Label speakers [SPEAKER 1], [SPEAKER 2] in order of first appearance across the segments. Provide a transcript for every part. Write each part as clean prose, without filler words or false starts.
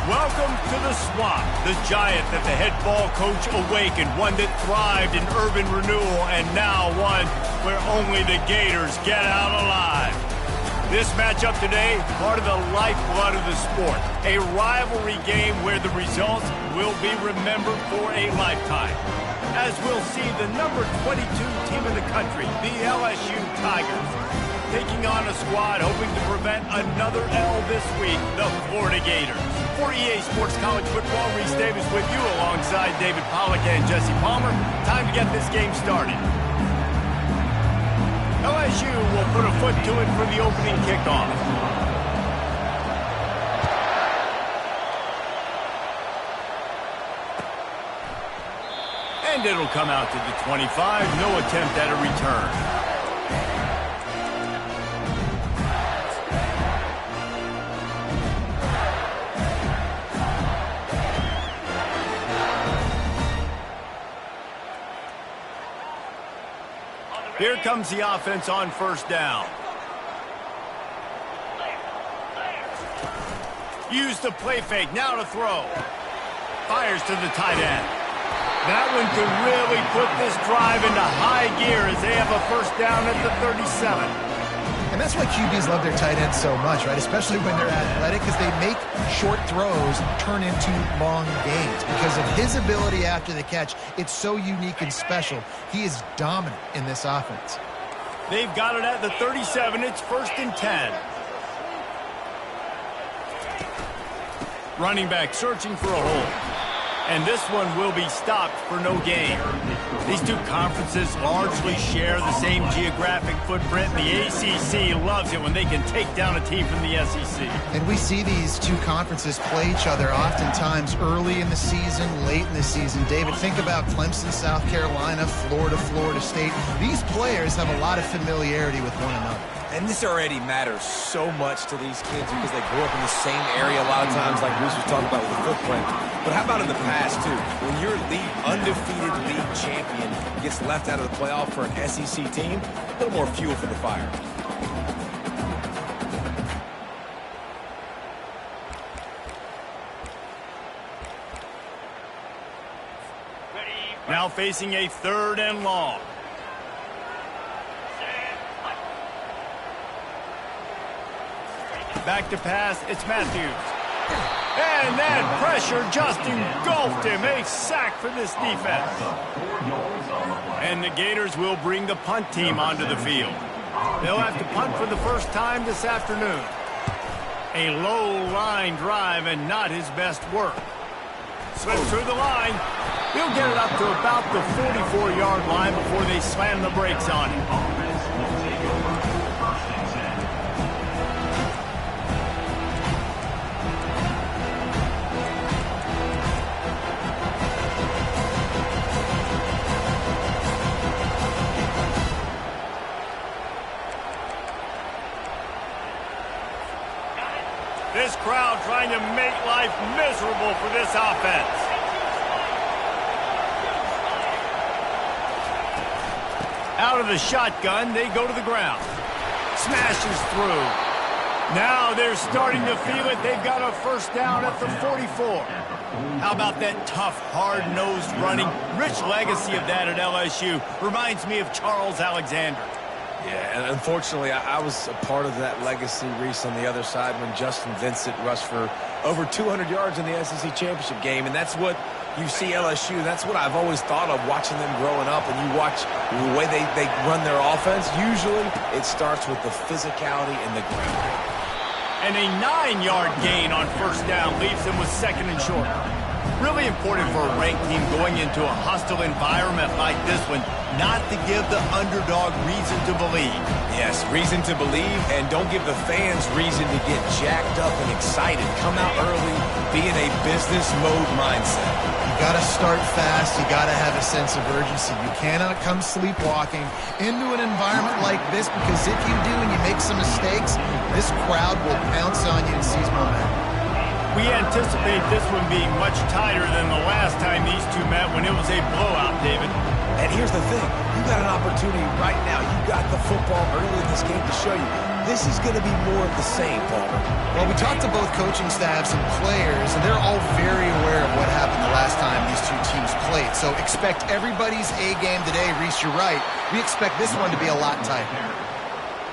[SPEAKER 1] Welcome to the Swamp, the giant that the head ball coach awakened, one that thrived in urban renewal, and now one where only the Gators get out alive. This matchup today, part of the lifeblood of the sport, a rivalry game where the results will be remembered for a lifetime. As we'll see the number 22 team in the country, the LSU Tigers, taking on a squad hoping to prevent another L this week, the Florida Gators. For EA Sports College Football, Reese Davis with you alongside David Pollack and Jesse Palmer. Time to get this game started. LSU will put a foot to it for the opening kickoff. And it'll come out to the 25. No attempt at a return. Here comes the offense on first down. Use the play fake, now to throw. Fires to the tight end. That one could really put this drive into high gear as they have a first down at the 37.
[SPEAKER 2] And that's why QBs love their tight ends so much, right? Especially when they're athletic, because they make short throws turn into long gains. Because of his ability after the catch, it's so unique and special. He is dominant in this offense.
[SPEAKER 1] They've got it at the 37. It's 1st and 10. Running back searching for a hole. And this one will be stopped for no gain. These two conferences largely share the same geographic footprint. The ACC loves it when they can take down a team from the SEC.
[SPEAKER 2] And we see these two conferences play each other oftentimes early in the season, late in the season. David, think about Clemson, South Carolina, Florida, Florida State. These players have a lot of familiarity with one another.
[SPEAKER 3] And this already matters so much to these kids because they grew up in the same area a lot of times, like Bruce was talking about with the footprint. But how about in the past, too? When your undefeated league champion gets left out of the playoff for an SEC team, a little more fuel for the fire.
[SPEAKER 1] Now facing a 3rd and long. Back to pass, it's Matthews. And that pressure just engulfed him. A sack for this defense. And the Gators will bring the punt team onto the field. They'll have to punt for the first time this afternoon. A low line drive and not his best work. Slips through the line. He'll get it up to about the 44-yard line before they slam the brakes on him. This crowd trying to make life miserable for this offense. Out of the shotgun, they go to the ground. Smashes through. Now they're starting to feel it. They've got a first down at the 44. How about that tough, hard-nosed running? Rich legacy of that at LSU. Reminds me of Charles Alexander.
[SPEAKER 3] Yeah, and unfortunately, I was a part of that legacy, Reese, on the other side when Justin Vincent rushed for over 200 yards in the SEC championship game, and that's what you see LSU. That's what I've always thought of watching them growing up, and you watch the way they run their offense. Usually, it starts with the physicality and the ground.
[SPEAKER 1] And a 9-yard gain on first down leaves them with 2nd and short. Really important for a ranked team going into a hostile environment like this one, not to give the underdog reason to believe.
[SPEAKER 3] Yes, reason to believe, and don't give the fans reason to get jacked up and excited. Come out early, be in a business mode mindset.
[SPEAKER 2] You got to start fast. You got to have a sense of urgency. You cannot come sleepwalking into an environment like this, because if you do and you make some mistakes, this crowd will pounce on you and seize momentum.
[SPEAKER 1] We anticipate this one being much tighter than the last time these two met when it was a blowout, David.
[SPEAKER 3] And here's the thing. You got an opportunity right now. You got the football early in this game to show you. This is going to be more of the same, Palmer.
[SPEAKER 2] Well, we talked to both coaching staffs and players, and they're all very aware of what happened the last time these two teams played. So expect everybody's A game today. Reese, you're right. We expect this one to be a lot tighter.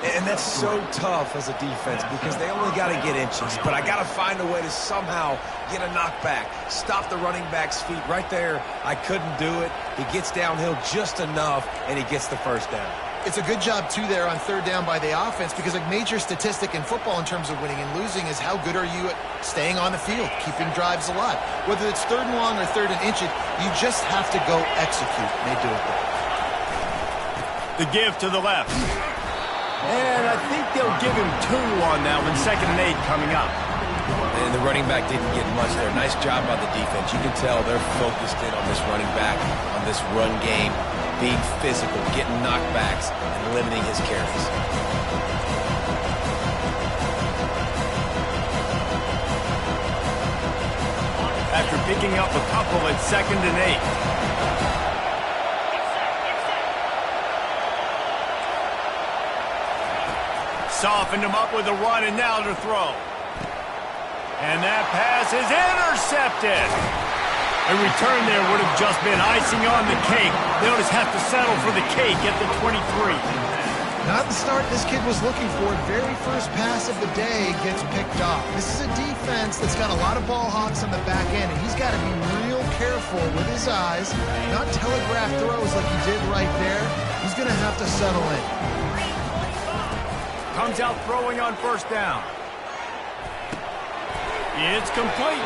[SPEAKER 3] And that's so tough as a defense because they only got to get inches. But I got to find a way to somehow get a knockback, stop the running back's feet right there. I couldn't do it. He gets downhill just enough, and he gets the first down.
[SPEAKER 2] It's a good job, too, there on third down by the offense because a major statistic in football in terms of winning and losing is how good are you at staying on the field, keeping drives alive. Whether it's third and long or third and inches, you just have to go execute. And they do it there.
[SPEAKER 1] The give to the left. And I think they'll give him 2 on that one, 2nd and 8 coming up.
[SPEAKER 3] And the running back didn't get much there. Nice job by the defense. You can tell they're focused in on this running back, on this run game, being physical, getting knockbacks, and limiting his carries.
[SPEAKER 1] After picking up a couple at 2nd and 8. Softened him up with a run, and now to throw. And that pass is intercepted. A return there would have just been icing on the cake. They'll just have to settle for the cake at the 23.
[SPEAKER 2] Not the start this kid was looking for. Very first pass of the day gets picked off. This is a defense that's got a lot of ball hawks on the back end, and he's got to be real careful with his eyes, not telegraph throws like he did right there. He's going to have to settle in.
[SPEAKER 1] Comes out throwing on first down. It's complete.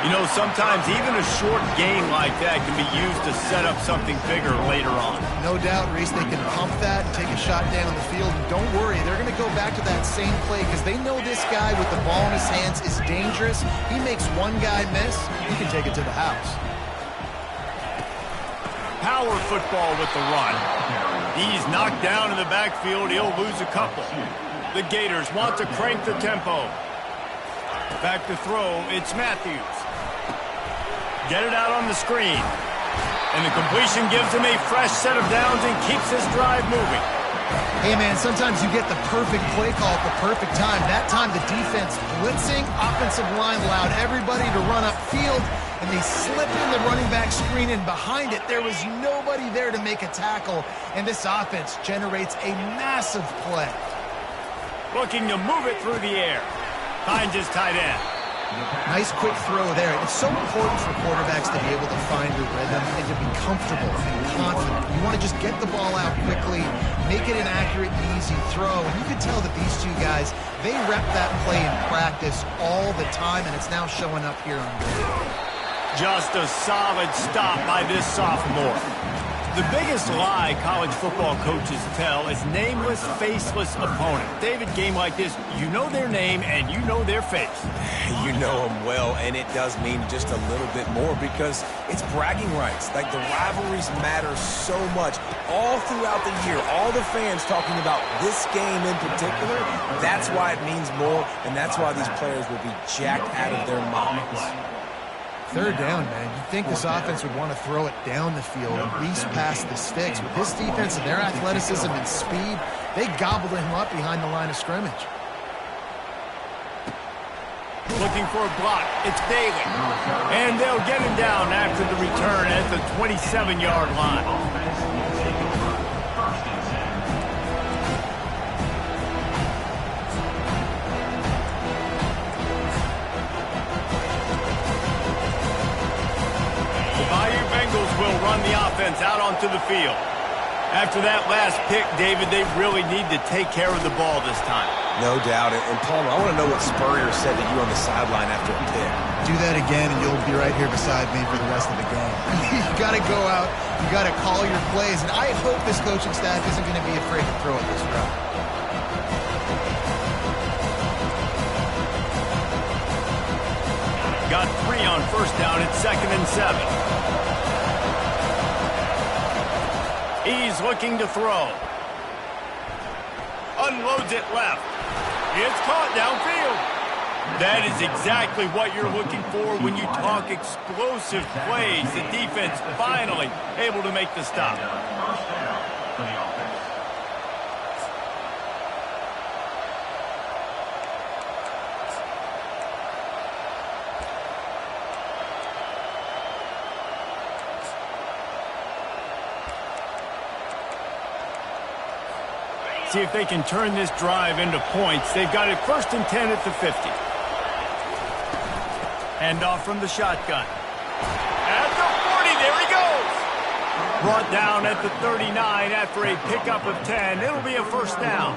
[SPEAKER 1] You know, sometimes even a short game like that can be used to set up something bigger later on.
[SPEAKER 2] No doubt, Reese, they can pump that and take a shot down the field. And don't worry, they're going to go back to that same play because they know this guy with the ball in his hands is dangerous. He makes one guy miss, he can take it to the house.
[SPEAKER 1] Power football with the run. He's knocked down in the backfield. He'll lose a couple. The Gators want to crank the tempo. Back to throw, it's Matthews. Get it out on the screen. And the completion gives him a fresh set of downs and keeps this drive moving.
[SPEAKER 2] Hey, man, sometimes you get the perfect play call at the perfect time. That time the defense blitzing, offensive line allowed everybody to run upfield, and they slipped in the running back screen, and behind it there was nobody there to make a tackle, and this offense generates a massive play.
[SPEAKER 1] Looking to move it through the air. Finds his tight end.
[SPEAKER 2] Nice quick throw there. It's so important for quarterbacks to be able to find a rhythm and to be comfortable and confident. You want to just get the ball out quickly, make it an accurate and easy throw. And you can tell that these two guys, they rep that play in practice all the time, and it's now showing up here on video.
[SPEAKER 1] Just a solid stop by this sophomore. The biggest lie college football coaches tell is nameless, faceless opponent. David, game like this, you know their name and you know their face.
[SPEAKER 3] You know them well, and it does mean just a little bit more because it's bragging rights. Like, the rivalries matter so much all throughout the year. All the fans talking about this game in particular, that's why it means more, and that's why these players will be jacked out of their minds.
[SPEAKER 2] Third down, man. You'd think this offense would want to throw it down the field, at least past the sticks. With this defense and their athleticism and speed, they gobbled him up behind the line of scrimmage.
[SPEAKER 1] Looking for a block. It's Daly. And they'll get him down after the return at the 27-yard line. Will run the offense out onto the field. After that last pick, David, they really need to take care of the ball this time.
[SPEAKER 3] No doubt. And Palmer, I want to know what Spurrier said to you on the sideline after a pick.
[SPEAKER 2] Do that again, and you'll be right here beside me for the rest of the game. You got to go out. You got to call your plays. And I hope this coaching staff isn't going to be afraid to throw it this route.
[SPEAKER 1] Got 3 on first down at 2nd and 7. He's looking to throw. Unloads it left. It's caught downfield. That is exactly what you're looking for when you talk explosive plays. The defense finally able to make the stop. See if they can turn this drive into points. They've got it 1st and 10 at the 50. Hand off from the shotgun. At the 40, there he goes. Brought down at the 39 after a pickup of 10. It'll be a 1st down.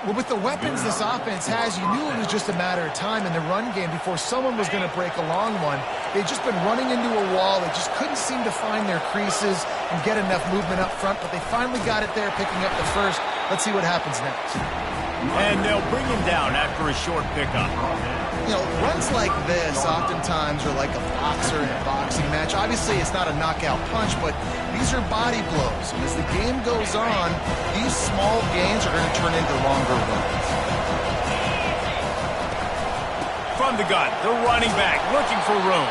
[SPEAKER 2] Well, with the weapons this offense has, you knew it was just a matter of time in the run game before someone was going to break a long one. They'd just been running into a wall. They just couldn't seem to find their creases and get enough movement up front, but they finally got it there, picking up the 1st. Let's see what happens next.
[SPEAKER 1] And they'll bring him down after a short pickup.
[SPEAKER 2] You know, runs like this oftentimes are like a boxer in a boxing match. Obviously, it's not a knockout punch, but these are body blows. And as the game goes on, these small gains are going to turn into longer runs.
[SPEAKER 1] From the gun, the running back looking for room.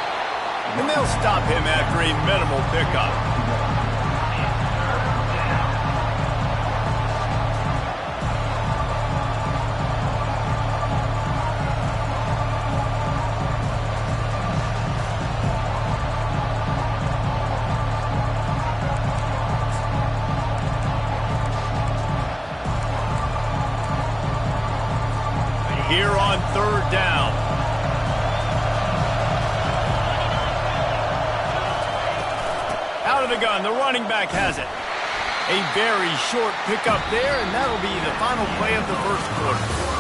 [SPEAKER 1] And they'll stop him after a minimal pickup. Here on 3rd down. Out of the gun, the running back has it. A very short pickup there, and that'll be the final play of the 1st quarter.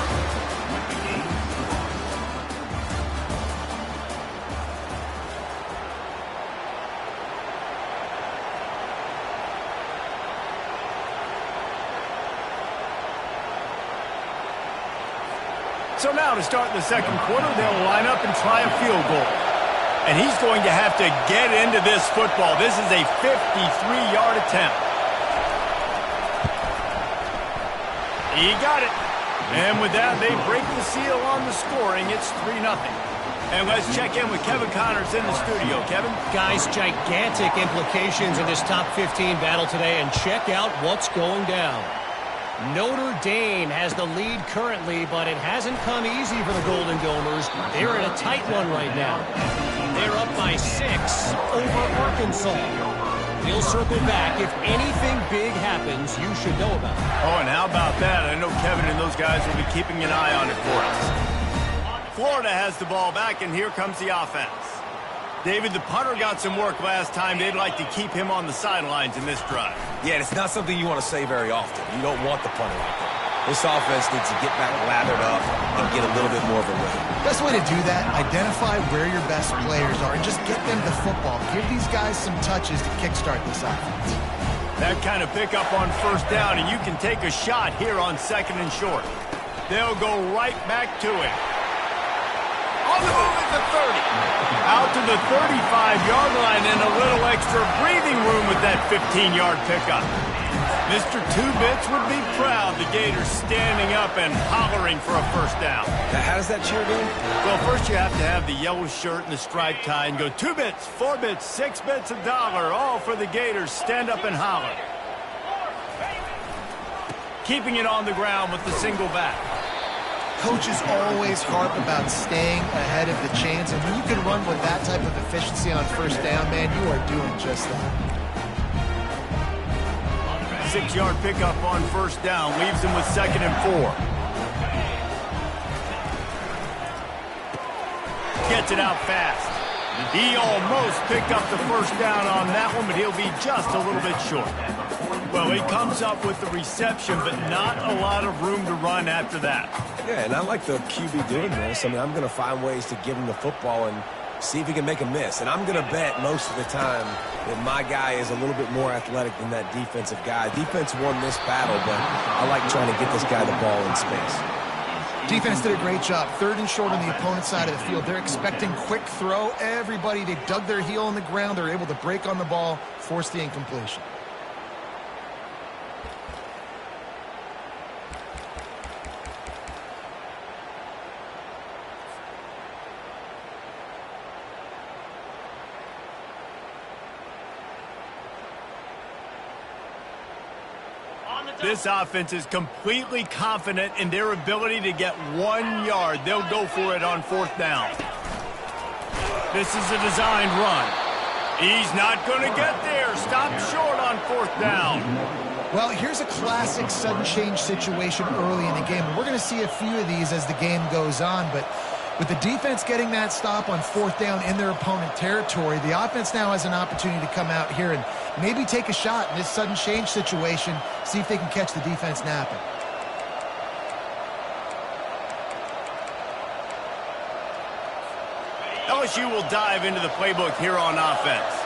[SPEAKER 1] So now to start the 2nd quarter, they'll line up and try a field goal. And he's going to have to get into this football. This is a 53-yard attempt. He got it. And with that, they break the seal on the scoring. It's 3-0. And let's check in with Kevin Connors in the studio. Kevin?
[SPEAKER 4] Guys, gigantic implications in this top 15 battle today. And check out what's going down. Notre Dame has the lead currently, but it hasn't come easy for the Golden Domers. They're in a tight one right now. They're up by 6 over Arkansas. We'll circle back. If anything big happens, you should know about it.
[SPEAKER 1] Oh, and how about that? I know Kevin and those guys will be keeping an eye on it for us. Florida has the ball back, and here comes the offense. David, the punter got some work last time. They'd like to keep him on the sidelines in this drive.
[SPEAKER 3] Yeah, it's not something you want to say very often. You don't want the punter out there. This offense needs to get back lathered up and get a little bit more of a rhythm.
[SPEAKER 2] Best way to do that, identify where your best players are and just get them the football. Give these guys some touches to kickstart this offense.
[SPEAKER 1] That kind of pickup on 1st down, and you can take a shot here on 2nd and short. They'll go right back to it. On the move at the 30. Out to the 35-yard line and a little extra breathing room with that 15-yard pickup. Mr. Two-Bits would be proud. The Gators standing up and hollering for a 1st down.
[SPEAKER 3] Now, how does that cheer go?
[SPEAKER 1] Well, first you have to have the yellow shirt and the striped tie and go 2 bits, 4 bits, 6 bits, $1, all for the Gators. Stand up and holler. Keeping it on the ground with the single back.
[SPEAKER 2] Coaches always harp about staying ahead of the chains, and when you can run with that type of efficiency on 1st down, man, you are doing just that.
[SPEAKER 1] 6-yard pickup on 1st down leaves him with 2nd and 4. Gets it out fast. He almost picked up the 1st down on that one, but he'll be just a little bit short. Well, he comes up with the reception, but not a lot of room to run after that.
[SPEAKER 3] Yeah, and I like the QB doing this. I mean, I'm going to find ways to give him the football and see if he can make a miss. And I'm going to bet most of the time that my guy is a little bit more athletic than that defensive guy. Defense won this battle, but I like trying to get this guy the ball in space.
[SPEAKER 2] Defense did a great job. 3rd and short on the opponent's side of the field. They're expecting quick throw. Everybody, they dug their heel on the ground. They're able to break on the ball, force the incompletion.
[SPEAKER 1] This offense is completely confident in their ability to get 1 yard. They'll go for it on 4th down. This is a designed run. He's not going to get there. Stop short on 4th down.
[SPEAKER 2] Well, here's a classic sudden change situation early in the game. We're going to see a few of these as the game goes on, but with the defense getting that stop on 4th down in their opponent territory, the offense now has an opportunity to come out here and maybe take a shot in this sudden change situation, see if they can catch the defense napping.
[SPEAKER 1] LSU will dive into the playbook here on offense.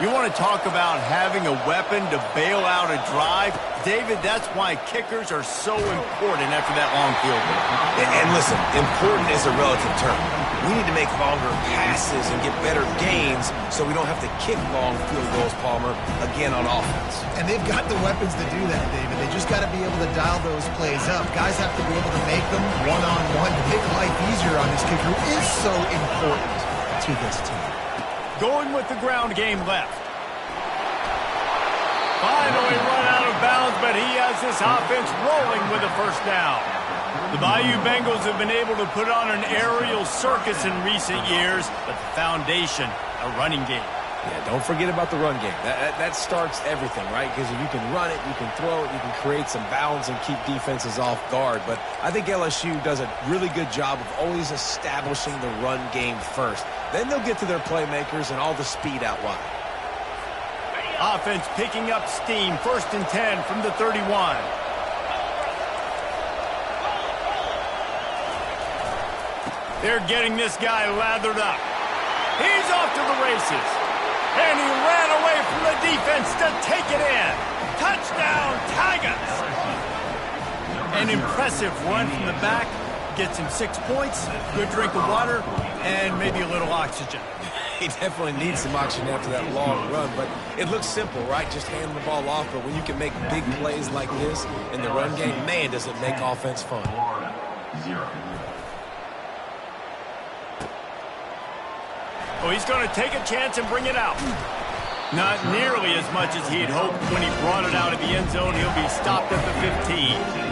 [SPEAKER 1] You want to talk about having a weapon to bail out a drive? David, that's why kickers are so important after that long field goal.
[SPEAKER 3] And listen, important is a relative term. We need to make longer passes and get better gains so we don't have to kick long field goals, Palmer, again on offense.
[SPEAKER 2] And they've got the weapons to do that, David. They just got to be able to dial those plays up. Guys have to be able to make them one-on-one to make life easier on this kicker, who is so important to this team.
[SPEAKER 1] Going with the ground game left. Finally run out of bounds, but he has this offense rolling with a 1st down. The Bayou Bengals have been able to put on an aerial circus in recent years, but the foundation, a running game.
[SPEAKER 3] Yeah, don't forget about the run game. That starts everything, right? Because if you can run it, you can throw it, you can create some balance and keep defenses off guard. But I think LSU does a really good job of always establishing the run game first. Then they'll get to their playmakers and all the speed out wide.
[SPEAKER 1] Offense picking up steam. 1st and 10 from the 31. They're getting this guy lathered up. He's off to the races. And he ran away from the defense to take it in. Touchdown, Tigers! An impressive run from the back. Gets him 6 points, good drink of water, and maybe a little oxygen.
[SPEAKER 3] He definitely needs some oxygen after that long run, but it looks simple, right? Just hand the ball off, but when you can make big plays like this in the run game, man, does it make offense fun.
[SPEAKER 1] Oh, he's going to take a chance and bring it out. Not nearly as much as he'd hoped when he brought it out of the end zone. He'll be stopped at the 15.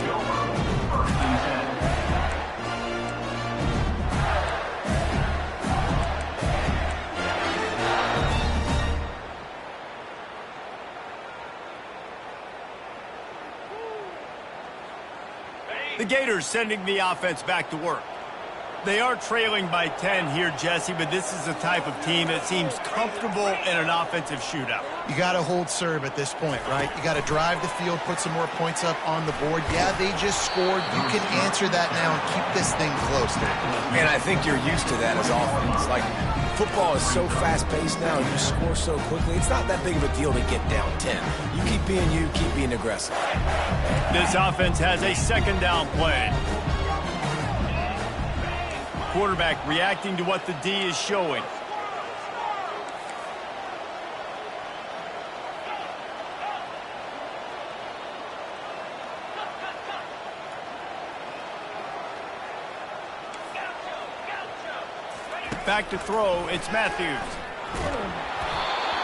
[SPEAKER 1] The Gators sending the offense back to work. They are trailing by 10 here, Jesse, but this is the type of team that seems comfortable in an offensive shootout.
[SPEAKER 2] You got to hold serve at this point, right? You got to drive the field, put some more points up on the board. Yeah, they just scored. You can answer that now and keep this thing close.
[SPEAKER 3] Man, I think you're used to that as offense. Like, football is so fast-paced now, and you score so quickly. It's not that big of a deal to get down 10. You keep being you, keep being aggressive.
[SPEAKER 1] This offense has a 2nd down play. Quarterback reacting to what the D is showing. Back to throw, it's Matthews.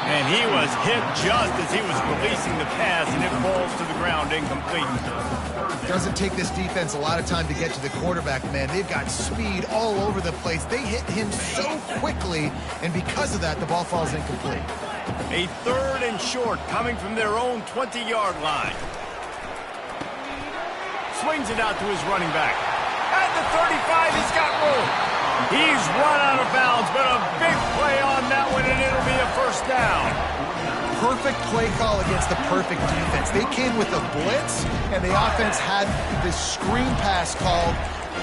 [SPEAKER 1] And he was hit just as he was releasing the pass, and it falls to the ground incomplete.
[SPEAKER 2] Doesn't take this defense a lot of time to get to the quarterback, man. They've got speed all over the place. They hit him so quickly, and because of that, the ball falls incomplete.
[SPEAKER 1] A 3rd and short coming from their own 20-yard line. Swings it out to his running back. At the 35, he's got room. He's run out of bounds, but a big play on that one, and it'll be a 1st down.
[SPEAKER 2] Perfect play call against the perfect defense. They came with a blitz, and the offense had this screen pass called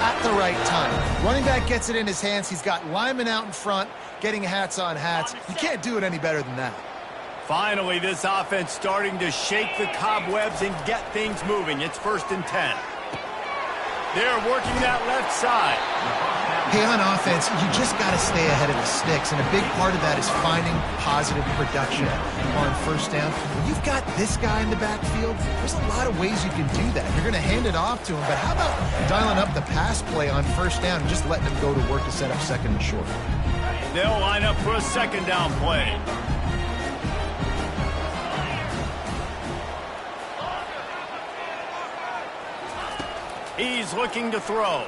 [SPEAKER 2] at the right time. Running back gets it in his hands. He's got linemen out in front, getting hats on hats. You can't do it any better than that.
[SPEAKER 1] Finally, this offense starting to shake the cobwebs and get things moving. It's 1st and 10. They're working that left side.
[SPEAKER 2] Hey, on offense, you just got to stay ahead of the sticks, and a big part of that is finding positive production on 1st down. When you've got this guy in the backfield, there's a lot of ways you can do that. You're going to hand it off to him, but how about dialing up the pass play on 1st down and just letting him go to work to set up 2nd and short?
[SPEAKER 1] They'll line up for a 2nd down play. He's looking to throw.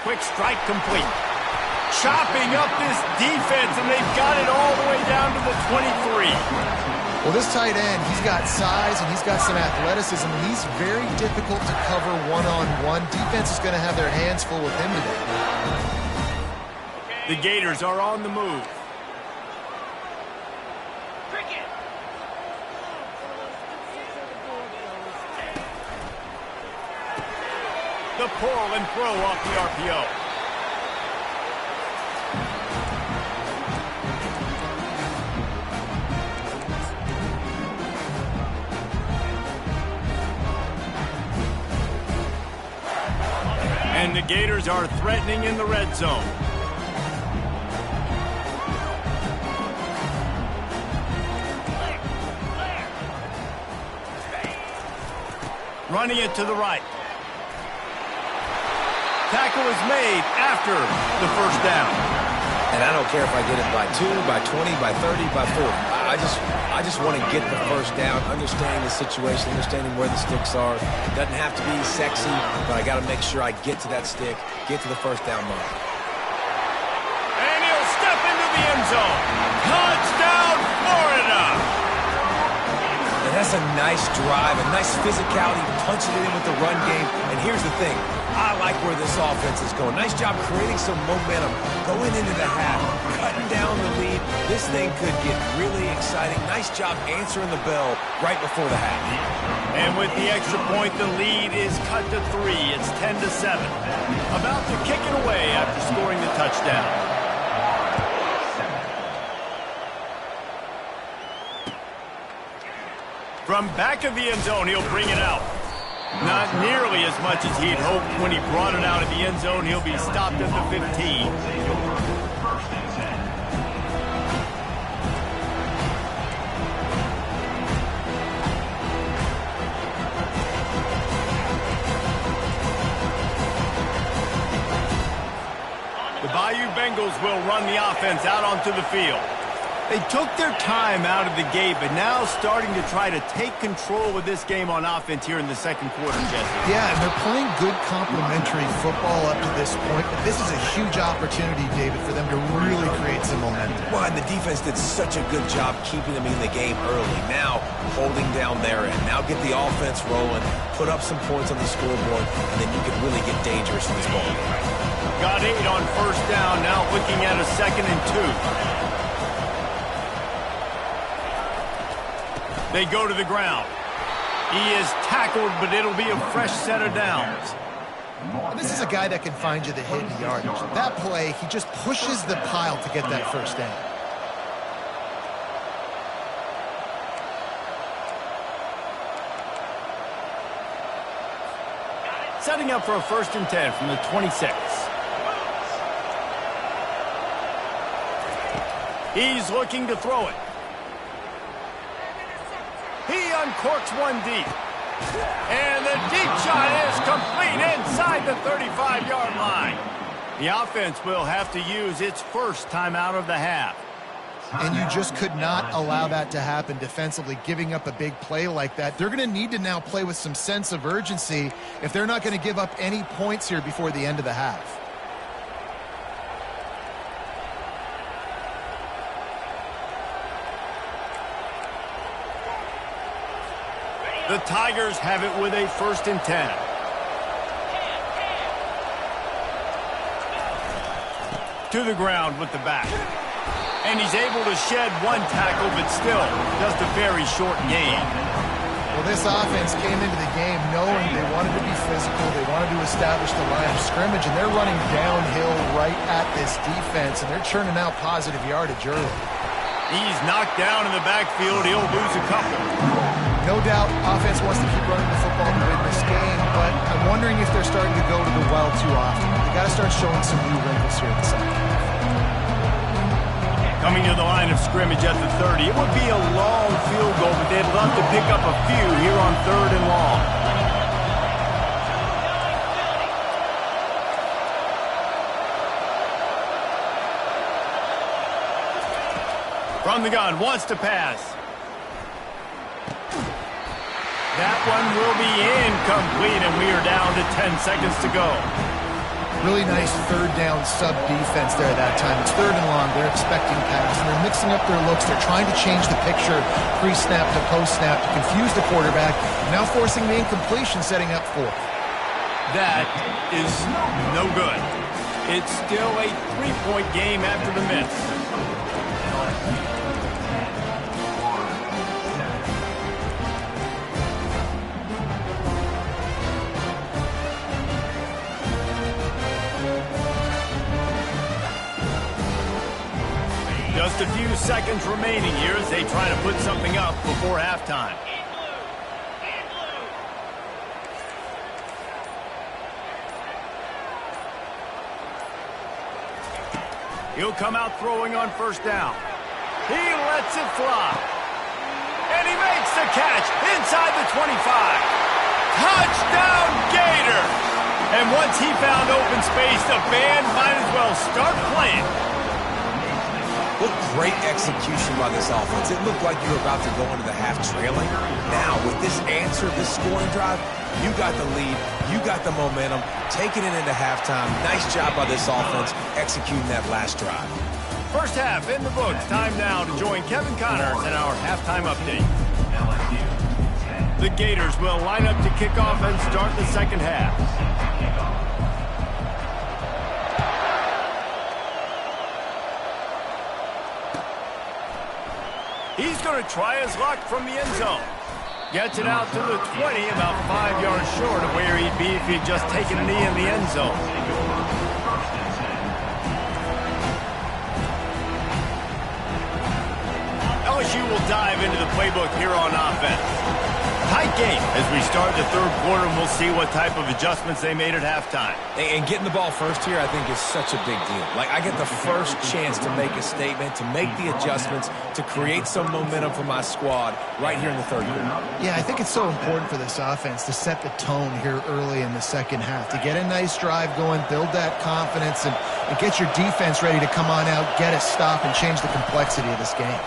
[SPEAKER 1] Quick strike complete. Chopping up this defense, and they've got it all the way down to the 23.
[SPEAKER 2] Well, this tight end, he's got size and he's got some athleticism, and he's very difficult to cover one-on-one. Defense is going to have their hands full with him today.
[SPEAKER 1] The Gators are on the move. The pull and throw off the RPO. And the Gators are threatening in the red zone. Running it to the right. Tackle is made after the first down.
[SPEAKER 3] And I don't care if I get it by 2, by 20, by 30, by 40. I just want to get the first down, understanding the situation, understanding where the sticks are. It doesn't have to be sexy, but I got to make sure I get to that stick, get to the first down line.
[SPEAKER 1] And he'll step into the end zone. Touchdown, Florida!
[SPEAKER 3] And that's a nice drive, a nice physicality, punching it in with the run game. And here's the thing. I like where this offense is going. Nice job creating some momentum going into the half, cutting down the lead. This thing could get really exciting. Nice job answering the bell right before the half.
[SPEAKER 1] And with the extra point, the lead is cut to 3. It's 10-7. About to kick it away after scoring the touchdown. From back of the end zone, he'll bring it out. Not nearly as much as he'd hoped when he brought it out of the end zone. He'll be stopped at the 15. The Bayou Bengals will run the offense out onto the field. They took their time out of the gate, but now starting to try to take control of this game on offense here in the second quarter, Jesse.
[SPEAKER 2] Yeah, and they're playing good complementary football up to this point, but this is a huge opportunity, David, for them to really create some momentum.
[SPEAKER 3] Well, and the defense did such a good job keeping them in the game early. Now, holding down their end. Now get the offense rolling, put up some points on the scoreboard, and then you can really get dangerous in this ball game.
[SPEAKER 1] Got 8 on first down, now looking at a 2nd and 2. They go to the ground. He is tackled, but it'll be a fresh set of downs.
[SPEAKER 2] And this is a guy that can find you the hidden yardage. That play, he just pushes the pile to get that first down.
[SPEAKER 1] Setting up for a 1st and 10 from the 26. He's looking to throw it. He uncorks one deep. And the deep shot is complete inside the 35-yard line. The offense will have to use its first time out of the half.
[SPEAKER 2] And you just could not allow that to happen defensively, giving up a big play like that. They're going to need to now play with some sense of urgency if they're not going to give up any points here before the end of the half.
[SPEAKER 1] The Tigers have it with a 1st and 10. To the ground with the back. And he's able to shed one tackle, but still just a very short gain.
[SPEAKER 2] Well, this offense came into the game knowing they wanted to be physical, they wanted to establish the line of scrimmage, and they're running downhill right at this defense, and they're churning out positive yardage early.
[SPEAKER 1] He's knocked down in the backfield. He'll lose a couple.
[SPEAKER 2] No doubt, offense wants to keep running the football to win this game, but I'm wondering if they're starting to go to the well too often. They got to start showing some new wrinkles here in the second half.
[SPEAKER 1] Coming to the line of scrimmage at the 30. It would be a long field goal, but they'd love to pick up a few here on 3rd and long. From the gun, wants to pass. That one will be incomplete, and we are down to 10 seconds to go.
[SPEAKER 2] Really nice third down sub defense there that time. It's third and long. They're expecting pass, and they're mixing up their looks. They're trying to change the picture pre-snap to post-snap to confuse the quarterback, now forcing the incompletion, setting up fourth.
[SPEAKER 1] That is no good. It's still a 3-point game after the miss. Just a few seconds remaining here as they try to put something up before halftime. He'll come out throwing on first down. He lets it fly. And he makes the catch inside the 25. Touchdown, Gators! And once he found open space, the band might as well start playing.
[SPEAKER 3] What great execution by this offense. It looked like you were about to go into the half trailing. Now, with this answer, this scoring drive, you got the lead, you got the momentum, taking it into halftime. Nice job by this offense executing that last drive.
[SPEAKER 1] First half in the books. Time now to join Kevin Connors in our halftime update. The Gators will line up to kick off and start the second half. He's going to try his luck from the end zone. Gets it out to the 20, about 5 yards short of where he'd be if he'd just taken a knee in the end zone. LSU will dive into the playbook here on offense. Tight game as we start the third quarter, and we'll see what type of adjustments they made at halftime.
[SPEAKER 3] And getting the ball first here, I think, is such a big deal. Like, I get the first chance to make a statement, to make the adjustments, to create some momentum for my squad right here in the third quarter.
[SPEAKER 2] Yeah, I think it's so important for this offense to set the tone here early in the second half, to get a nice drive going, build that confidence, and get your defense ready to come on out, get a stop, and change the complexity of this game.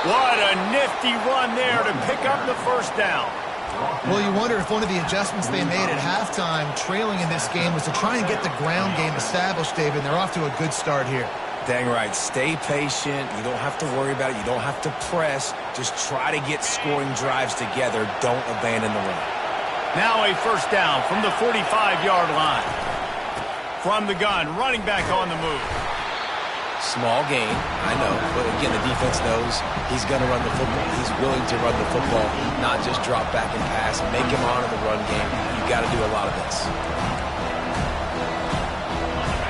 [SPEAKER 1] What a nifty run there to pick up the first down.
[SPEAKER 2] Well, you wonder if one of the adjustments they made at halftime, trailing in this game, was to try and get the ground game established, David, and they're off to a good start here.
[SPEAKER 3] Dang right. Stay patient. You don't have to worry about it. You don't have to press. Just try to get scoring drives together. Don't abandon the run.
[SPEAKER 1] Now a first down from the 45-yard line. From the gun, running back on the move.
[SPEAKER 3] Small gain, I know, but again, the defense knows he's going to run the football. He's willing to run the football, not just drop back and pass, make him honor the run game. You got to do a lot of this.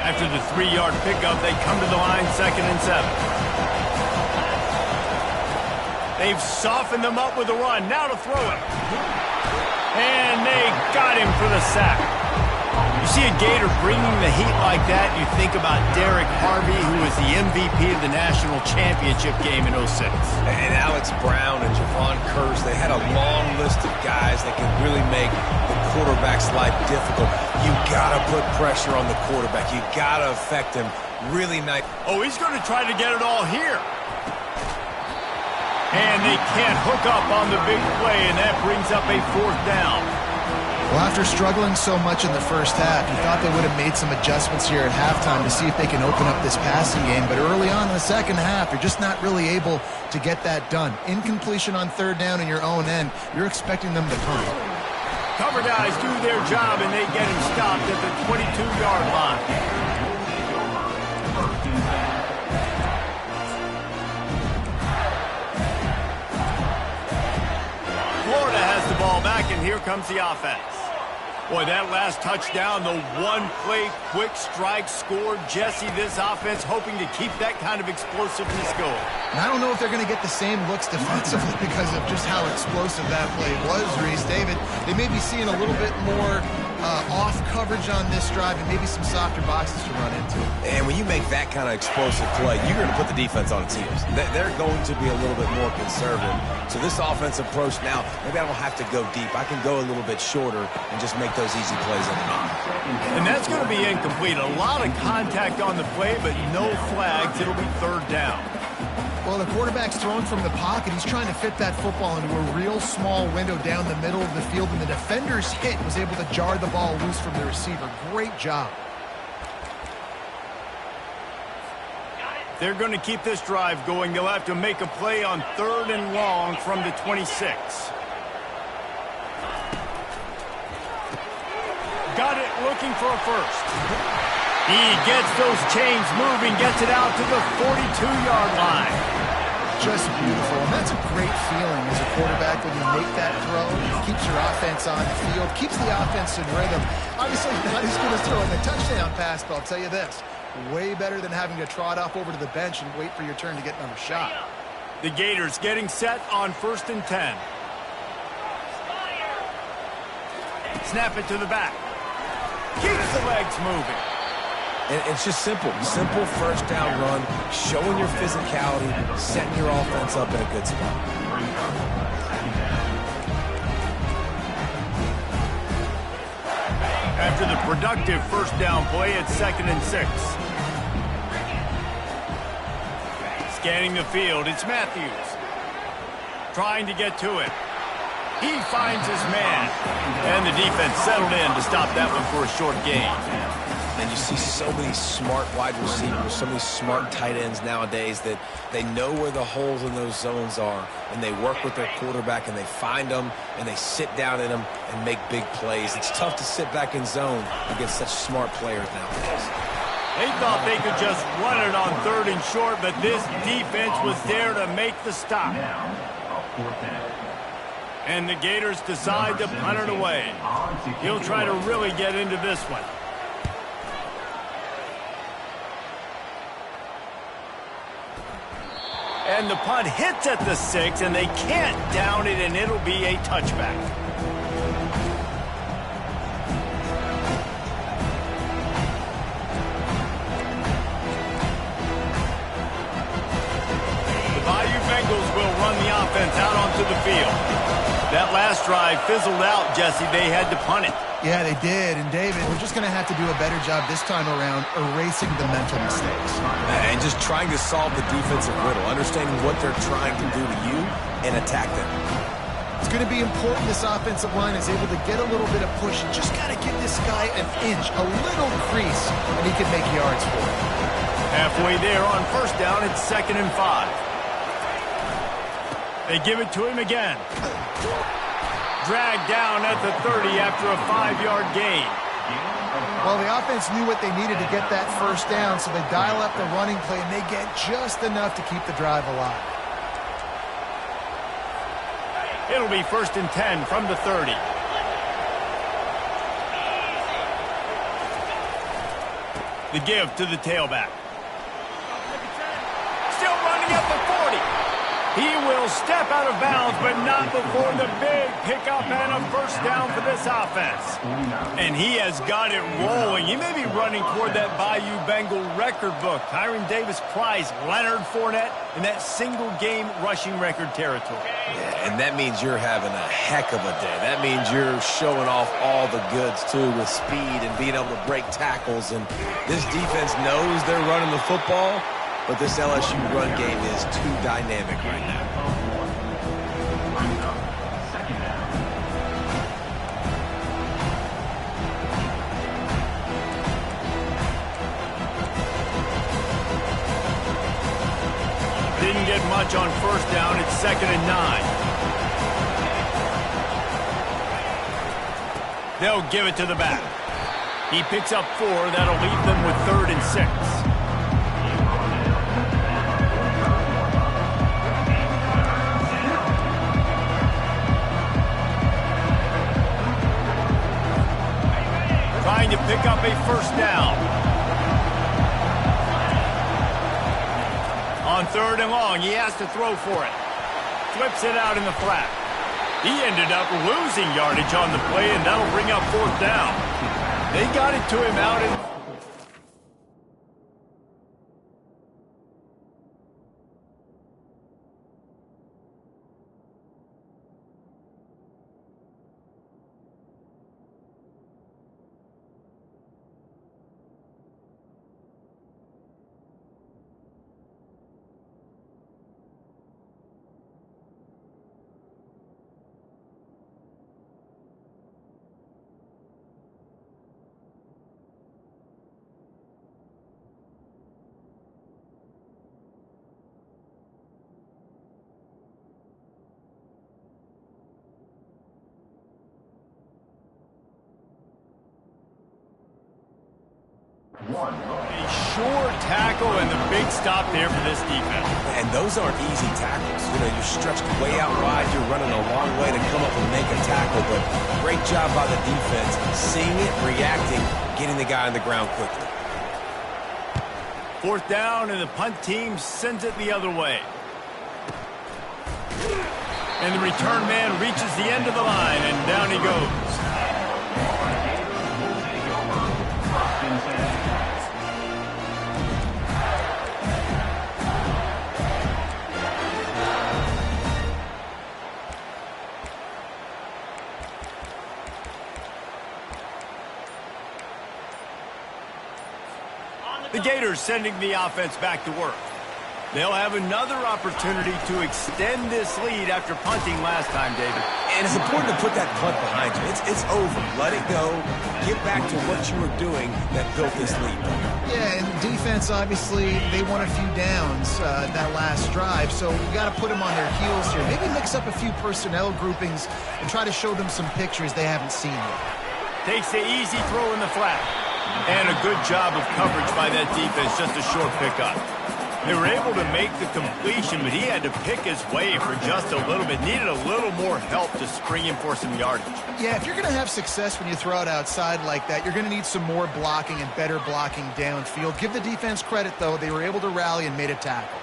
[SPEAKER 1] After the 3-yard pickup, they come to the line, 2nd and 7. They've softened them up with a run. Now to throw it. And they got him for the sack. You see a Gator bringing the heat like that, you think about Derek Harvey, who was the MVP of the national championship game in 06.
[SPEAKER 3] And Alex Brown and Javon Curse, they had a long list of guys that can really make the quarterback's life difficult. You got to put pressure on the quarterback. You got to affect him really nice.
[SPEAKER 1] Oh, he's going to try to get it all here. And they can't hook up on the big play, and that brings up a 4th down.
[SPEAKER 2] Well, after struggling so much in the first half, you thought they would have made some adjustments here at halftime to see if they can open up this passing game. But early on in the second half, you're just not really able to get that done. Incompletion on 3rd down in your own end, you're expecting them to punt.
[SPEAKER 1] Cover guys do their job, and they get him stopped at the 22-yard line. Florida has the ball back, and here comes the offense. Boy, that last touchdown, the one-play quick strike score. Jesse, this offense hoping to keep that kind of explosiveness going.
[SPEAKER 2] And I don't know if they're going to get the same looks defensively because of just how explosive that play was, Reese. David, they may be seeing a little bit more off coverage on this drive and maybe some softer boxes to run into.
[SPEAKER 3] And when you make that kind of explosive play, you're going to put the defense on its heels. They're going to be a little bit more conservative. So this offensive approach now, maybe I don't have to go deep. I can go a little bit shorter and just make those easy plays underneath.
[SPEAKER 1] And that's going to be incomplete. A lot of contact on the play, but no flags. It'll be 3rd down.
[SPEAKER 2] Well, Well, the quarterback's throwing from the pocket. He's trying to fit that football into a real small window down the middle of the field, and the defender's hit was able to jar the ball loose from the receiver. Great job.
[SPEAKER 1] They're going to keep this drive going. They'll have to make a play on 3rd and long from the 26. Got it, looking for a first. He gets those chains moving, gets it out to the 42-yard line.
[SPEAKER 2] Just beautiful, and that's a great feeling as a quarterback when you make that throw. It keeps your offense on the field, keeps the offense in rhythm. Obviously not as good as throwing a touchdown pass, but I'll tell you this, way better than having to trot off over to the bench and wait for your turn to get another shot.
[SPEAKER 1] The Gators getting set on 1st and 10. Snap it to the back. Keeps the legs moving.
[SPEAKER 3] And it's just simple. Simple first down run, showing your physicality, setting your offense up in a good spot.
[SPEAKER 1] After the productive first down play, it's 2nd and 6. Scanning the field, it's Matthews. Trying to get to it. He finds his man. And the defense settled in to stop that one for a short gain.
[SPEAKER 3] And you see so many smart wide receivers, so many smart tight ends nowadays that they know where the holes in those zones are, and they work with their quarterback, and they find them, and they sit down in them and make big plays. It's tough to sit back in zone against such smart players nowadays.
[SPEAKER 1] They thought they could just run it on 3rd and short, but this defense was there to make the stop. And the Gators decide to punt it away. He'll try to really get into this one. And the punt hits at the 6, and they can't down it, and it'll be a touchback. The Bayou Bengals will run the offense out onto the field. That last drive fizzled out, Jesse. They had to punt it.
[SPEAKER 2] Yeah, they did. And, David, we're just going to have to do a better job this time around erasing the mental mistakes.
[SPEAKER 3] And just trying to solve the defensive riddle, understanding what they're trying to do to you and attack them.
[SPEAKER 2] It's going to be important this offensive line is able to get a little bit of push. You just got to give this guy an inch, a little crease, and he can make yards for it.
[SPEAKER 1] Halfway there on first down, it's 2nd and 5. They give it to him again. Dragged down at the 30 after a 5-yard gain.
[SPEAKER 2] Well, the offense knew what they needed to get that first down, so they dial up the running play, and they get just enough to keep the drive alive.
[SPEAKER 1] It'll be 1st and 10 from the 30. The give to the tailback. Still running at the 40. He will step out of bounds, but not before the big pickup and a first down for this offense. And he has got it rolling. He may be running toward that Bayou Bengal record book. Tyron Davis-Price, Leonard Fournette, in that single-game rushing record territory.
[SPEAKER 3] Yeah, and that means you're having a heck of a day. That means you're showing off all the goods, too, with speed and being able to break tackles. And this defense knows they're running the football, but this LSU run game is too dynamic right now.
[SPEAKER 1] Didn't get much on first down. It's 2nd and 9. They'll give it to the back. He picks up 4. That'll leave them with 3rd and 6. Trying to pick up a first down. On 3rd and long, he has to throw for it. Flips it out in the flat. He ended up losing yardage on the play, and that'll bring up 4th down. They got it to him out in... A short tackle and the big stop there for this defense.
[SPEAKER 3] And those aren't easy tackles. You know, you're stretched way out wide. You're running a long way to come up and make a tackle. But great job by the defense, seeing it, reacting, getting the guy on the ground quickly.
[SPEAKER 1] 4th down, and the punt team sends it the other way. And the return man reaches the end of the line, and down he goes. The Gators sending the offense back to work. They'll have another opportunity to extend this lead after punting last time, David.
[SPEAKER 3] And it's important to put that punt behind you. It's over. Let it go. Get back to what you were doing that built this lead.
[SPEAKER 2] Yeah, and defense, obviously, they won a few downs that last drive, so you got to put them on their heels here. Maybe mix up a few personnel groupings and try to show them some pictures they haven't seen yet.
[SPEAKER 1] Takes the easy throw in the flat. And a good job of coverage by that defense, just a short pickup. They were able to make the completion, but he had to pick his way for just a little bit. Needed a little more help to spring him for some yardage.
[SPEAKER 2] Yeah, if you're going to have success when you throw it outside like that, you're going to need some more blocking and better blocking downfield. Give the defense credit, though. They were able to rally and made a tackle.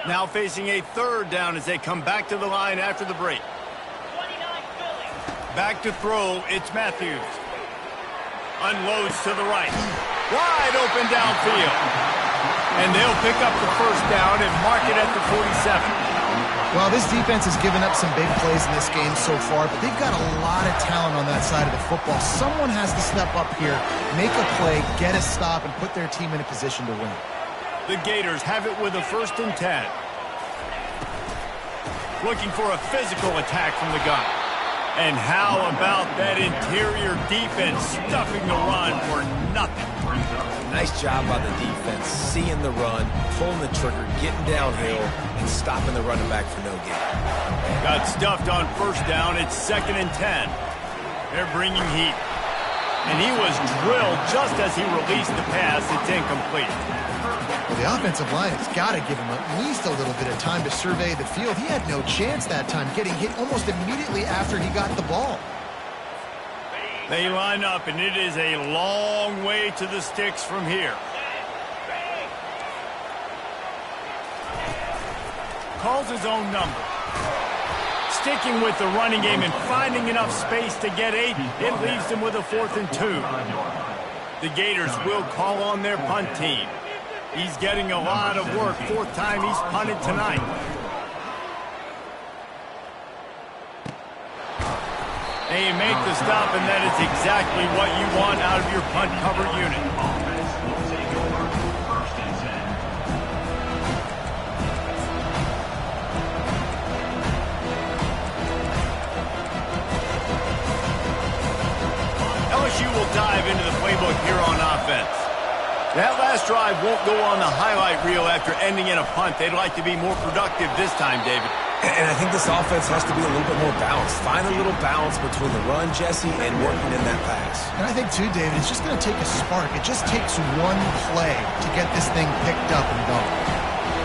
[SPEAKER 1] Now facing a 3rd down as they come back to the line after the break. Back to throw, it's Matthews. Unloads to the right. Wide open downfield. And they'll pick up the 1st down and mark it at the 47.
[SPEAKER 2] Well, this defense has given up some big plays in this game so far, but they've got a lot of talent on that side of the football. Someone has to step up here, make a play, get a stop, and put their team in a position to win.
[SPEAKER 1] The Gators have it with a 1st and 10. Looking for a physical attack from the gun. And how about that interior defense stuffing the run for nothing?
[SPEAKER 3] Nice job by the defense, seeing the run, pulling the trigger, getting downhill, and stopping the running back for no gain.
[SPEAKER 1] Got stuffed on 1st down. It's 2nd and 10. They're bringing heat. And he was drilled just as he released the pass. It's incomplete.
[SPEAKER 2] Well, the offensive line has got to give him at least a little bit of time to survey the field. He had no chance that time, getting hit almost immediately after he got the ball.
[SPEAKER 1] They line up, and it is a long way to the sticks from here. Calls his own number. Sticking with the running game and finding enough space to get 8, it leaves them with a 4th and 2. The Gators will call on their punt team. He's getting a lot of work. 4th time he's punted tonight. They make the stop, and that is exactly what you want out of your punt cover unit. LSU will dive into the playbook here on offense. That last drive won't go on the highlight reel after ending in a punt. They'd like to be more productive this time, David.
[SPEAKER 3] And I think this offense has to be a little bit more balanced. Find a little balance between the run, Jesse, and working in that pass.
[SPEAKER 2] And I think, too, David, it's just going to take a spark. It just takes one play to get this thing picked up and going.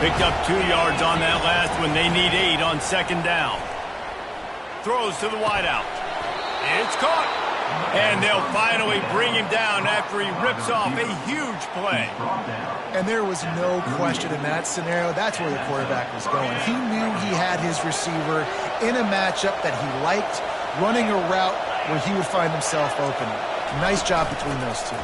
[SPEAKER 1] Picked up 2 yards on that last one. They need 8 on 2nd down. Throws to the wideout. It's caught. And they'll finally bring him down after he rips off a huge play.
[SPEAKER 2] And there was no question in that scenario. That's where the quarterback was going. He knew he had his receiver in a matchup that he liked, running a route where he would find himself open. Nice job between those two.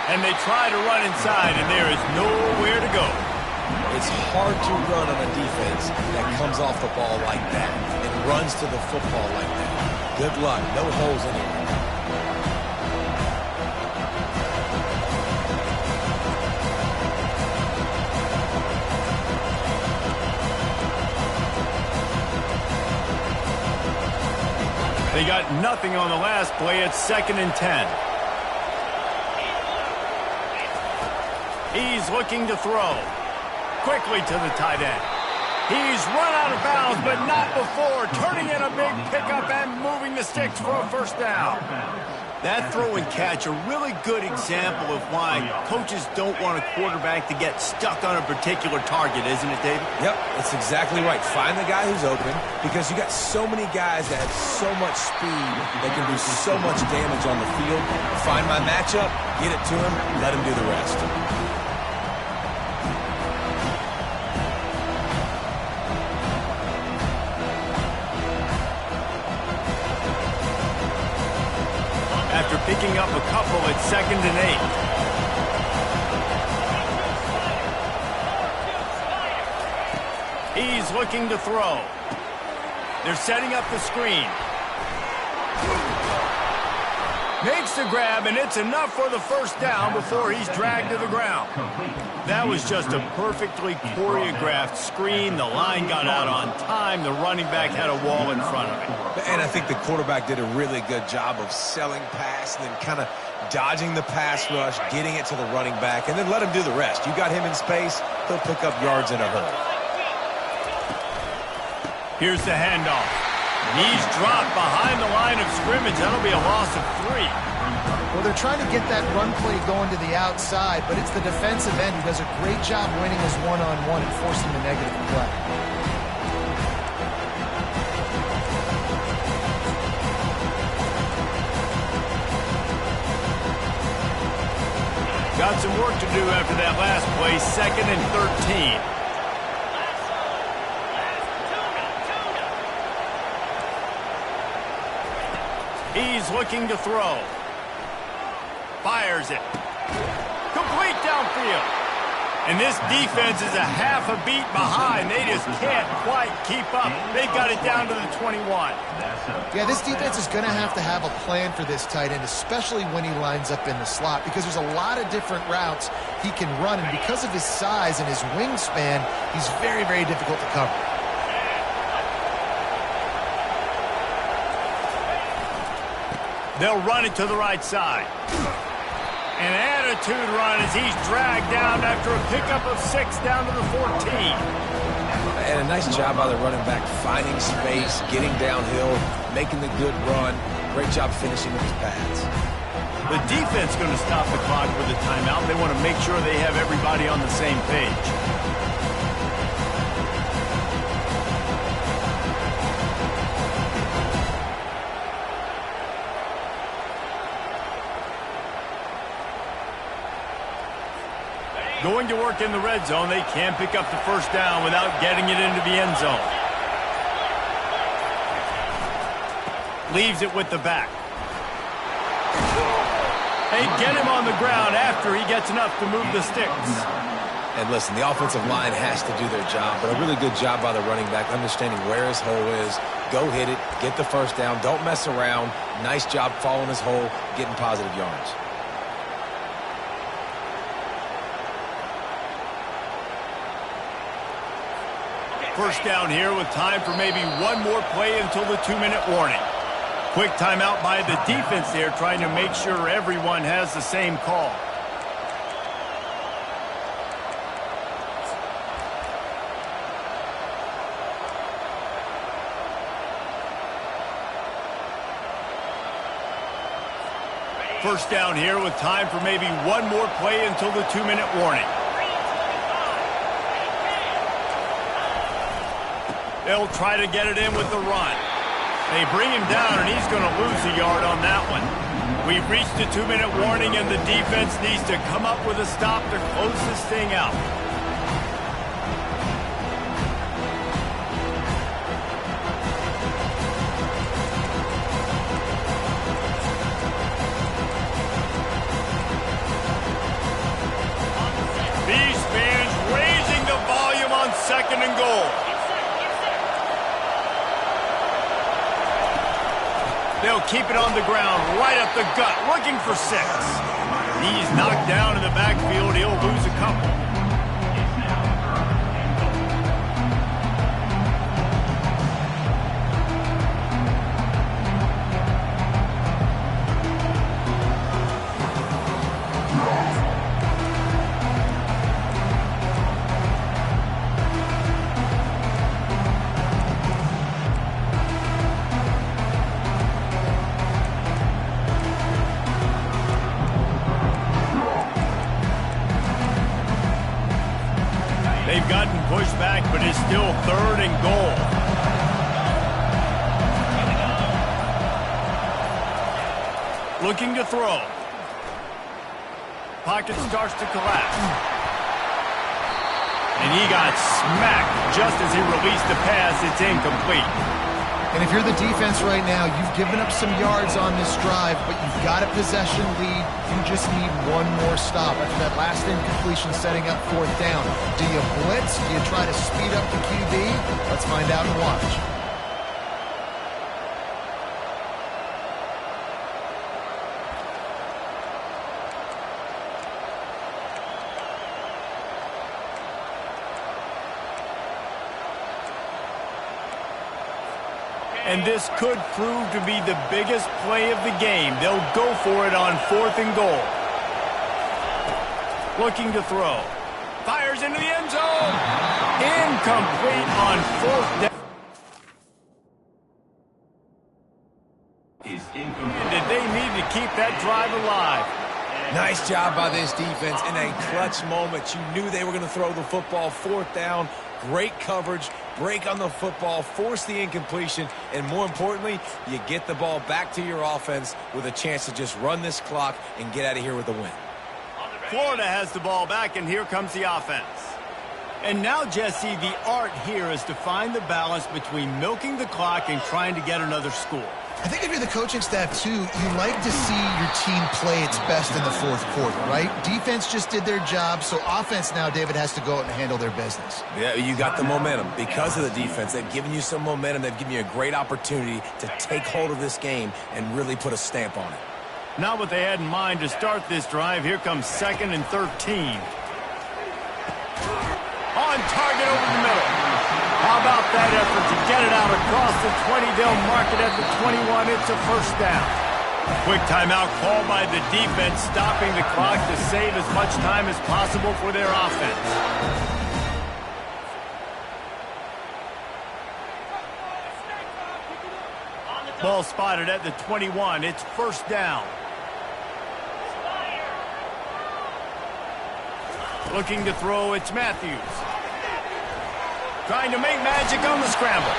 [SPEAKER 1] And they try to run inside, and there is nowhere to go.
[SPEAKER 3] It's hard to run on a defense that comes off the ball like that and runs to the football like that. Good luck. No holes anywhere.
[SPEAKER 1] They got nothing on the last play. It's 2nd and 10. He's looking to throw. Quickly to the tight end. He's run out of bounds, but not before. Turning in a big pickup and moving the sticks for a first down. That throw and catch, a really good example of why coaches don't want a quarterback to get stuck on a particular target, isn't it, David?
[SPEAKER 3] Yep, that's exactly right. Find the guy who's open, because you got so many guys that have so much speed, they can do so much damage on the field. Find my matchup, get it to him, let him do the rest.
[SPEAKER 1] After picking up a couple, it's 2nd and 8. He's looking to throw. They're setting up the screen. Makes the grab, and it's enough for the first down before he's dragged to the ground. That was just a perfectly choreographed screen. The line got out on time. The running back had a wall in front of him.
[SPEAKER 3] And I think the quarterback did a really good job of selling pass and then kind of dodging the pass rush, getting it to the running back, and then let him do the rest. You got him in space, he'll pick up yards in a hurry.
[SPEAKER 1] Here's the handoff. He's dropped behind the line of scrimmage. That'll be a loss of 3.
[SPEAKER 2] Well, they're trying to get that run play going to the outside, but it's the defensive end who does a great job winning his one-on-one and forcing the negative play.
[SPEAKER 1] Got some work to do after that last play. 2nd and 13. He's looking to throw. Fires it. Complete downfield. And this defense is a half a beat behind. They just can't quite keep up. They got it down to the 21.
[SPEAKER 2] Yeah, this defense is going to have a plan for this tight end, especially when he lines up in the slot, because there's a lot of different routes he can run, and because of his size and his wingspan, he's very, very difficult to cover.
[SPEAKER 1] They'll run it to the right side. An attitude run as he's dragged down after a pickup of 6 down to the 14.
[SPEAKER 3] And a nice job by the running back, finding space, getting downhill, making the good run. Great job finishing with his pads.
[SPEAKER 1] The defense going to stop the clock with a timeout. They want to make sure they have everybody on the same page. Going to work in the red zone. They can't pick up the first down without getting it into the end zone. Leaves it with the back. They get him on the ground after he gets enough to move the sticks.
[SPEAKER 3] And listen, the offensive line has to do their job, but a really good job by the running back, understanding where his hole is. Go hit it, get the first down, don't mess around. Nice job following his hole, getting positive yards.
[SPEAKER 1] First down here with time for maybe one more play until the 2-minute warning. Quick timeout by the defense there, trying to make sure everyone has the same call. First down here with time for maybe one more play until the 2-minute warning. They'll try to get it in with the run. They bring him down, and he's going to lose a yard on that one. We've reached the 2-minute warning, and the defense needs to come up with a stop to close this thing out. These fans raising the volume on 2nd and goal. They'll keep it on the ground, right up the gut, looking for 6. He's knocked down in the backfield. He'll lose a couple. gotten pushed back, but it's still 3rd and goal. Looking to throw. Pocket starts to collapse. And he got smacked just as he released the pass. It's incomplete.
[SPEAKER 2] And if you're the defense right now, you've given up some yards on this drive, but you've got a possession lead. You just need one more stop. After that last incompletion setting up 4th down. Do you blitz? Do you try to speed up the QB? Let's find out and watch.
[SPEAKER 1] And this could prove to be the biggest play of the game. They'll go for it on 4th and goal. Looking to throw. Fires into the end zone. Incomplete on 4th down. Did they need to keep that drive alive?
[SPEAKER 3] Nice job by this defense in a clutch moment. You knew they were going to throw the football. 4th down. Great coverage, break on the football, force the incompletion, and more importantly, you get the ball back to your offense with a chance to just run this clock and get out of here with a win.
[SPEAKER 1] Florida has the ball back, and here comes the offense. And now, Jesse, the art here is to find the balance between milking the clock and trying to get another score.
[SPEAKER 2] I think if you're the coaching staff, too, you like to see your team play its best in the 4th quarter, right? Defense just did their job, so offense now, David, has to go out and handle their business.
[SPEAKER 3] Yeah, you got the momentum. Because of the defense, they've given you some momentum. They've given you a great opportunity to take hold of this game and really put a stamp on it.
[SPEAKER 1] Not what they had in mind to start this drive. Here comes 2nd and 13. On target over the middle. How about that effort to get it out across the 20? They'll mark it at the 21. It's a 1st down. Quick timeout called by the defense, stopping the clock to save as much time as possible for their offense. Ball spotted at the 21. It's 1st down. Looking to throw, it's Matthews. Trying to make magic on the scramble.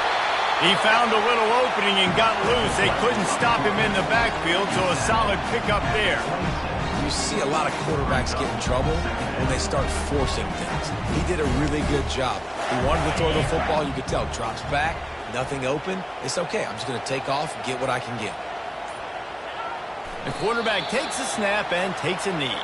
[SPEAKER 1] He found a little opening and got loose. They couldn't stop him in the backfield, so a solid pickup there.
[SPEAKER 3] You see a lot of quarterbacks get in trouble when they start forcing things. He did a really good job. He wanted to throw the football. You could tell. Drops back, nothing open. It's okay. I'm just going to take off, get what I can get.
[SPEAKER 1] The quarterback takes a snap and takes a knee.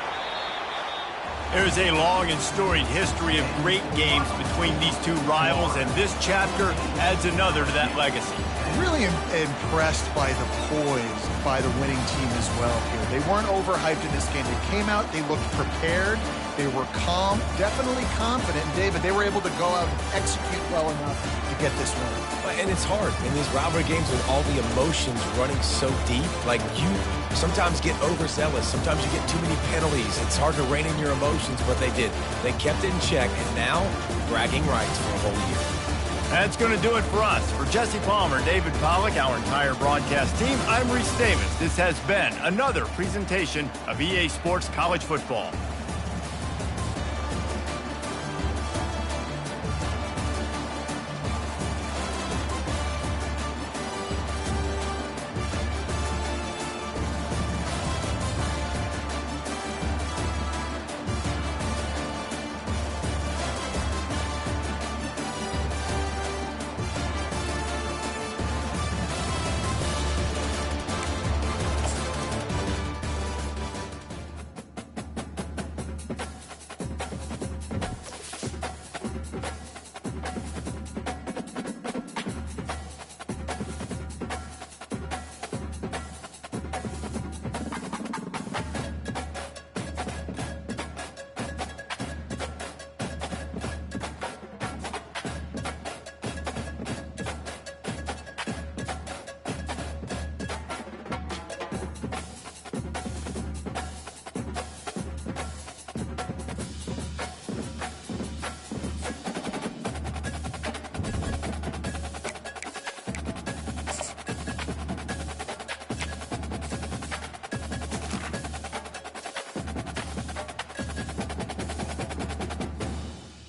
[SPEAKER 1] There's a long and storied history of great games between these two rivals, and this chapter adds another to that legacy.
[SPEAKER 2] Really impressed by the poise by the winning team as well here. They weren't overhyped in this game. They came out, they looked prepared, they were calm, definitely confident. And David, they were able to go out and execute well enough to get this win.
[SPEAKER 3] And it's hard in these rivalry games with all the emotions running so deep. Like, you sometimes get overzealous. Sometimes you get too many penalties. It's hard to rein in your emotions, but they did. They kept it in check, and now bragging rights for a whole year.
[SPEAKER 1] That's going to do it for us. For Jesse Palmer, David Pollack, our entire broadcast team, I'm Reese Davis. This has been another presentation of EA Sports College Football.